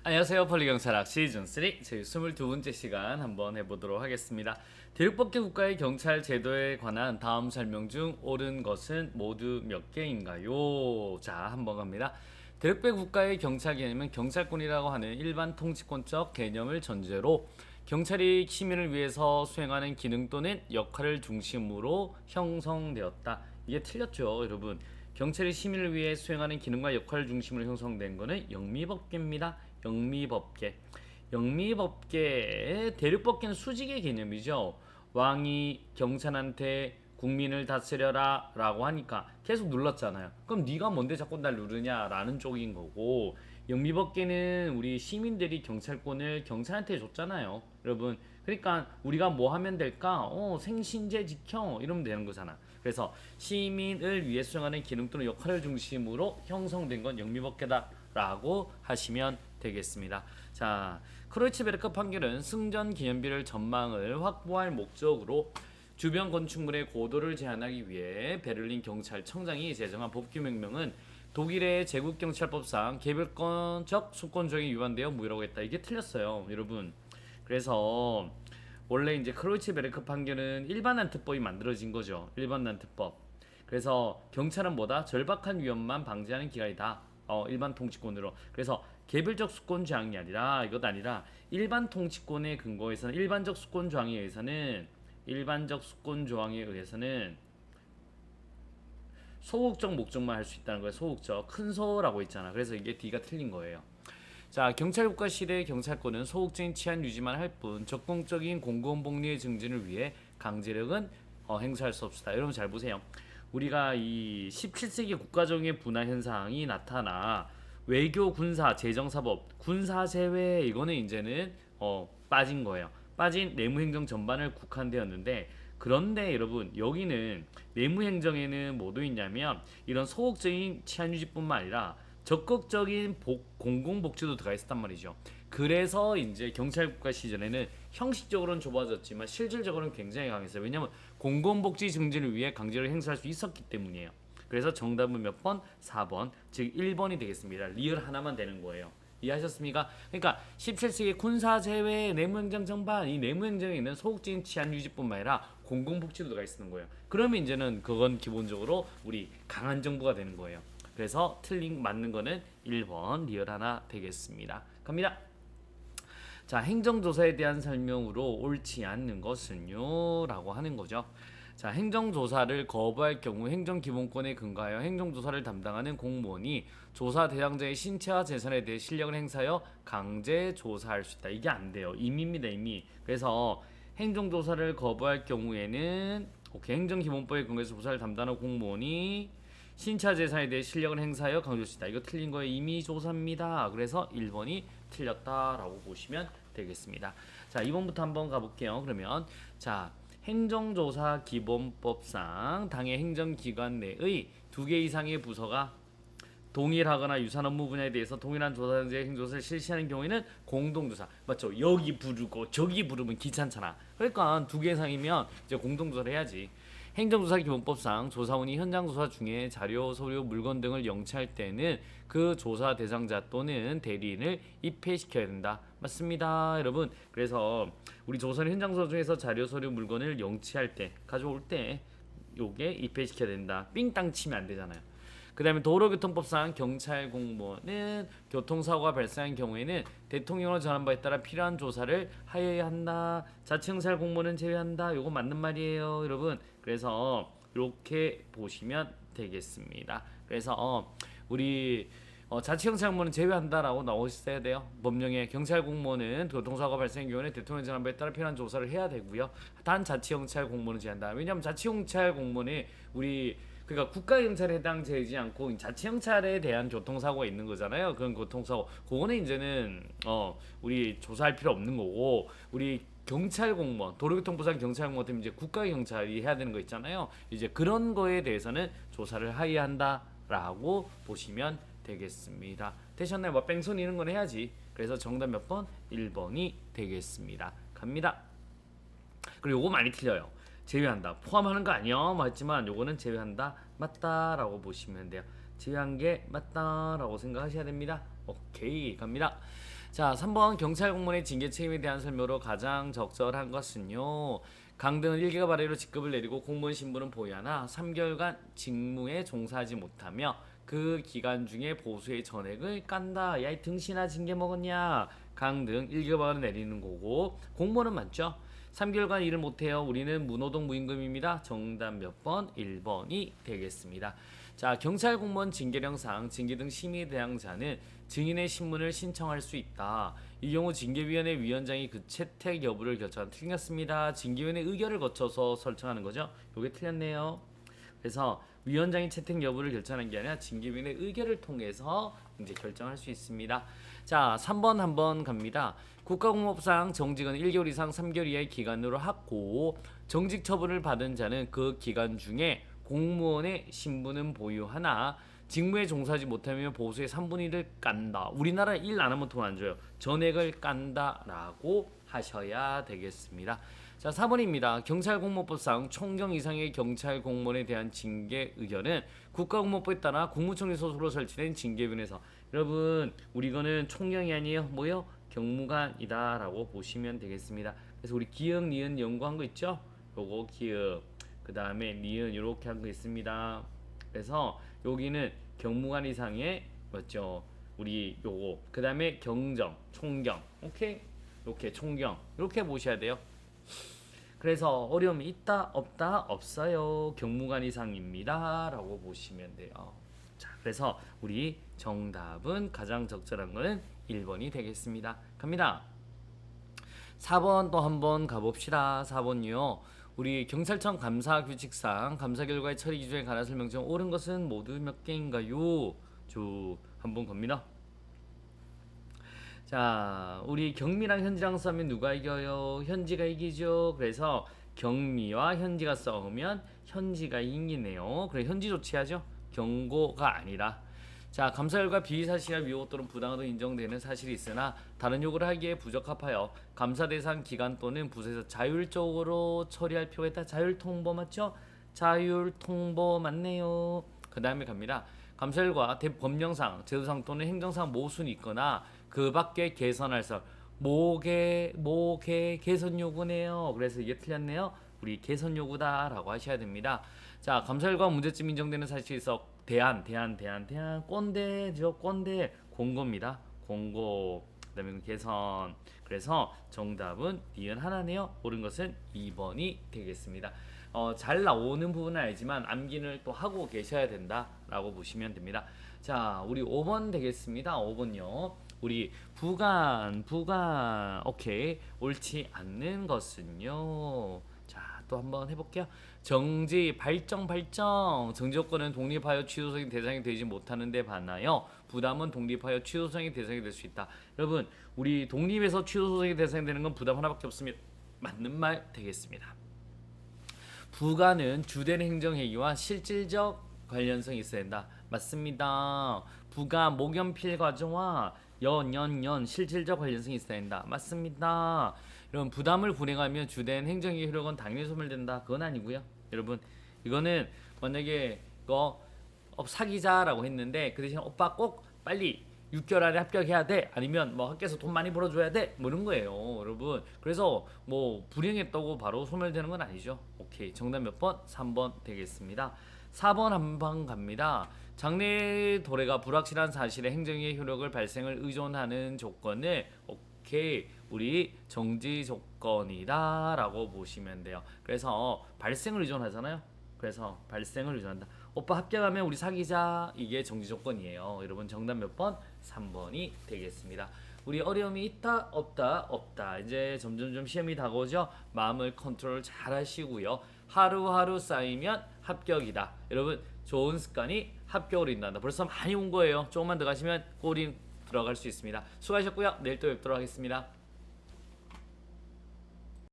안녕하세요. 폴리경찰학 시즌3 제 22번째 시간 한번 해보도록 하겠습니다. 대륙법계 국가의 경찰 제도에 관한 다음 설명 중 옳은 것은 모두 몇 개인가요? 자, 한번 갑니다. 대륙배 국가의 경찰 개념은 경찰권이라고 하는 일반 통치권적 개념을 전제로 경찰이 시민을 위해서 수행하는 기능 또는 역할을 중심으로 형성되었다. 이게 틀렸죠, 여러분. 경찰이 시민을 위해 수행하는 기능과 역할을 중심으로 형성된 것은 영미법계입니다. 영미법계. 영미법계 대륙법계는 수직의 개념이죠. 왕이 경찰한테 국민을 다스려라 라고 하니까 계속 눌렀잖아요. 그럼 네가 뭔데 자꾸 날 누르냐 라는 쪽인 거고, 영미법계는 우리 시민들이 경찰권을 경찰한테 줬잖아요, 여러분. 그러니까 우리가 뭐 하면 될까? 생신제 지켜 이러면 되는 거잖아. 그래서 시민을 위해 수행하는 기능 또는 역할을 중심으로 형성된 건 영미법계다 라고 하시면 되겠습니다. 자, 크로이츠베르크 판결은 승전 기념비를 전망을 확보할 목적으로 주변 건축물의 고도를 제한하기 위해 베를린 경찰청장이 제정한 법규명령은 독일의 제국경찰법상 개별권적 수권조항에 위반되어 무효라고 했다. 이게 틀렸어요, 여러분. 그래서 원래 이제 크로이츠베르크 판결은 일반난특법이 만들어진 거죠. 일반난특법. 그래서 경찰은 뭐다? 절박한 위험만 방지하는 기관이다. 일반 통치권으로. 그래서 개별적 수권 조항이 아니라 이것 아니라 일반 통치권의 근거에서는 일반적 수권 조항에 의해서는 소극적 목적만 할 수 있다는 거예요. 소극적. 큰 소라고 있잖아. 그래서 이게 D가 틀린 거예요. 자, 경찰국가 시대의 경찰권은 소극적인 치안 유지만 할 뿐 적극적인 공공복리의 증진을 위해 강제력은 행사할 수 없다. 여러분 잘 보세요. 우리가 이 17세기 국가적인 분화 현상이 나타나 외교, 군사, 재정사법, 군사 제외 이거는 이제는 빠진 거예요. 빠진 내무행정 전반을 국한되었는데, 그런데 여러분 여기는 내무행정에는 뭐도 있냐면 이런 소극적인 치안유지뿐만 아니라 적극적인 공공복지도 들어가 있었단 말이죠. 그래서 이제 경찰국가 시절에는 형식적으로는 좁아졌지만 실질적으로는 굉장히 강했어요. 왜냐하면 공공복지 증진을 위해 강제로 행사할 수 있었기 때문이에요. 그래서 정답은 몇 번? 4번, 즉 1번이 되겠습니다. 리얼 하나만 되는 거예요. 이해하셨습니까? 그러니까 17세기 군사 제외 내무행정 전반, 이 내무행정에 있는 소극적인 치안 유지뿐만 아니라 공공복지도 들어가 있는 거예요. 그러면 이제는 그건 기본적으로 우리 강한 정부가 되는 거예요. 그래서 맞는 거는 1번 리얼 하나 되겠습니다. 갑니다. 자, 행정조사에 대한 설명으로 옳지 않는 것은요 라고 하는 거죠. 자, 행정조사를 거부할 경우 행정기본권에 근거하여 행정조사를 담당하는 공무원이 조사 대상자의 신체와 재산에 대해 실력을 행사하여 강제 조사할 수 있다. 이게 안 돼요. 임의입니다, 임의. 그래서 행정조사를 거부할 경우에는 행정기본법에 근거해서 조사를 담당하는 공무원이 신차 재산에 대해 실력을 행사하여 강조할 수 있다. 이거 틀린 거예요. 임의 조사입니다. 그래서 1번이 틀렸다라고 보시면 되겠습니다. 자, 2번부터 한번 가볼게요. 그러면 자, 행정조사 기본법상 당의 행정기관 내의 2개 이상의 부서가 동일하거나 유사한 업무 분야에 대해서 동일한 조사자의 행정조사를 실시하는 경우에는 공동조사. 맞죠? 여기 부르고 저기 부르면 귀찮잖아. 그러니까 2개 이상이면 이제 공동조사를 해야지. 행정조사 기본법상 조사원이 현장 조사 중에 자료, 서류, 물건 등을 영치할 때는 그 조사 대상자 또는 대리인을 입회시켜야 된다. 맞습니다, 여러분. 그래서 우리 조사는 현장 조사 중에서 자료, 서류, 물건을 영치할 때, 가져올 때 요게 입회시켜야 된다. 삥땅 치면 안 되잖아요. 그 다음에 도로교통법상 경찰 공무원은 교통사고가 발생한 경우에는 대통령으로 전한 바에 따라 필요한 조사를 하여야 한다. 자치경찰 공무원은 제외한다. 요거 맞는 말이에요, 여러분. 그래서 이렇게 보시면 되겠습니다. 그래서 우리 자치경찰 공무원은 제외한다라고 나와 있어야 돼요. 법령에 경찰 공무원은 교통사고가 발생한 경우에는 대통령 전한 바에 따라 필요한 조사를 해야 되고요. 단 자치경찰 공무원은 제외한다. 왜냐하면 자치경찰 공무원이 그러니까 국가경찰에 해당되지 않고 자치경찰에 대한 교통사고가 있는 거잖아요. 그런 교통사고 그거는 이제는 우리 조사할 필요 없는 거고, 우리 경찰 공무원, 도로교통부상 경찰 공무원 때문에 이제 국가경찰이 해야 되는 거 있잖아요. 이제 그런 거에 대해서는 조사를 하여야 한다라고 보시면 되겠습니다. 되셨나요? 뭐 뺑소니 이런 건 해야지. 그래서 정답 몇 번? 1번이 되겠습니다. 갑니다. 그리고 요거 많이 틀려요. 제외한다. 포함하는 거 아니야? 맞지만 요거는 제외한다. 맞다라고 보시면 돼요. 제외한 게 맞다라고 생각하셔야 됩니다. 오케이, 갑니다. 자, 3번 경찰 공무원의 징계 책임에 대한 설명으로 가장 적절한 것은요. 강등은 1개가 발해로 직급을 내리고 공무원 신분은 보유하나 3개월간 직무에 종사하지 못하며 그 기간 중에 보수의 전액을 깐다. 야, 이 등신아 징계 먹었냐? 강등 1개가 발해 내리는 거고 공무원은 맞죠? 3개월간 일을 못해요. 우리는 무노동 무임금입니다. 정답 몇 번? 1번이 되겠습니다. 자, 경찰 공무원 징계령상 징계 등 심의 대상자는 증인의 신문을 신청할 수 있다. 이 경우 징계위원회 위원장이 그 채택 여부를 결정한 틀렸습니다. 징계위원회 의결을 거쳐서 설정하는 거죠. 요게 틀렸네요. 그래서 위원장이 채택 여부를 결정하는 게 아니라 징계위원회 의결을 통해서 이제 결정할 수 있습니다. 자, 3번 한번 갑니다. 국가공무법상 정직은 1개월 이상 3개월 이하의 기간으로 하고 정직 처분을 받은 자는 그 기간 중에 공무원의 신분은 보유하나 직무에 종사하지 못하면 보수의 3분의 1을 깐다. 우리나라 일 안 하면 돈 안 줘요. 전액을 깐다라고 하셔야 되겠습니다. 자, 4번입니다. 경찰공무법상 총경 이상의 경찰 공무원에 대한 징계 의견은 국가공무법에 따라 국무총리 소속으로 설치된 징계위원회에서 여러분 우리 이거는 총경이 아니에요. 뭐요? 경무관이다라고 보시면 되겠습니다. 그래서 우리 기역, 니은 연구한 거 있죠? 요거 기역 그 다음에 니은 이렇게 한 거 있습니다. 그래서 여기는 경무관 이상의 맞죠? 우리 요거 그 다음에 경정, 총경 오케이? 이렇게 총경 이렇게 보셔야 돼요. 그래서 어려움이 있다 없다 없어요. 경무관 이상입니다 라고 보시면 돼요. 자, 그래서 우리 정답은 가장 적절한 거는 1번이 되겠습니다. 갑니다. 4번 또 한번 가봅시다. 4번이요. 우리 경찰청 감사 규칙상 감사 결과의 처리 기준에 관한 설명 중 옳은 것은 모두 몇 개인가요? 한번 갑니다. 자, 우리 경미랑 현지랑 싸우면 누가 이겨요? 현지가 이기죠. 그래서 경미와 현지가 싸우면 현지가 이기네요. 그래 현지 조치하죠. 경고가 아니라. 자, 감사 결과 비사실이나 위법 또는 부당하도 인정되는 사실이 있으나 다른 요구를 하기에 부적합하여 감사 대상 기관 또는 부서에서 자율적으로 처리할 필요가 있다. 자율통보 맞죠? 자율통보 맞네요. 그 다음에 갑니다. 감사 결과 법령상, 제도상 또는 행정상 모순이 있거나 그 밖에 개선할 설 모개 개선 요구네요. 그래서 이게 틀렸네요. 우리 개선 요구다라고 하셔야 됩니다. 자, 감사 결과 문제점 인정되는 사실이 있어 대안 꼰대죠. 꼰대 공고입니다. 공고 그다음에 개선. 그래서 정답은 니은 하나네요. 옳은 것은 2번이 되겠습니다. 잘 나오는 부분은 알지만 암기를 또 하고 계셔야 된다라고 보시면 됩니다. 자, 우리 5번 되겠습니다. 5번요. 우리 부관 오케이. 옳지 않는 것은요. 자, 또 한번 해볼게요. 정지 발정 정지 조건은 독립하여 취소성이 대상이 되지 못하는 데 반하여 부담은 독립하여 취소성이 대상이 될 수 있다. 여러분 우리 독립에서 취소성이 대상이 되는 건 부담 하나밖에 없습니다. 맞는 말 되겠습니다. 부가는 주된 행정행위와 실질적 관련성이 있어야 된다. 맞습니다. 부가 목연필 과정과 연 실질적 관련성이 있어야 된다. 맞습니다. 여러분 부담을 불행하면 주된 행정의 효력은 당연히 소멸된다. 그건 아니고요. 여러분 이거는 만약에 이거 사귀자라고 했는데 그 대신 오빠 꼭 빨리 6개월 안에 합격해야 돼. 아니면 뭐 학교에서 돈 많이 벌어줘야 돼. 뭐 이런 거예요, 여러분. 그래서 뭐 불행했다고 바로 소멸되는 건 아니죠. 오케이. 정답 몇 번? 3번 되겠습니다. 4번 한번 갑니다. 장래 도래가 불확실한 사실의 행정의 효력을 발생을 의존하는 조건을 오케이. 우리 정지 조건이다 라고 보시면 돼요. 그래서 발생을 의존하잖아요. 그래서 발생을 의존한다. 오빠 합격하면 우리 사귀자. 이게 정지 조건이에요. 여러분 정답 몇 번? 3번이 되겠습니다. 우리 어려움이 있다 없다. 이제 점점 시험이 다가오죠. 마음을 컨트롤 잘 하시고요. 하루하루 쌓이면 합격이다. 여러분 좋은 습관이 합격으로 인도한다. 벌써 많이 온 거예요. 조금만 더 가시면 골인 들어갈 수 있습니다. 수고하셨고요. 내일 또 뵙도록 하겠습니다.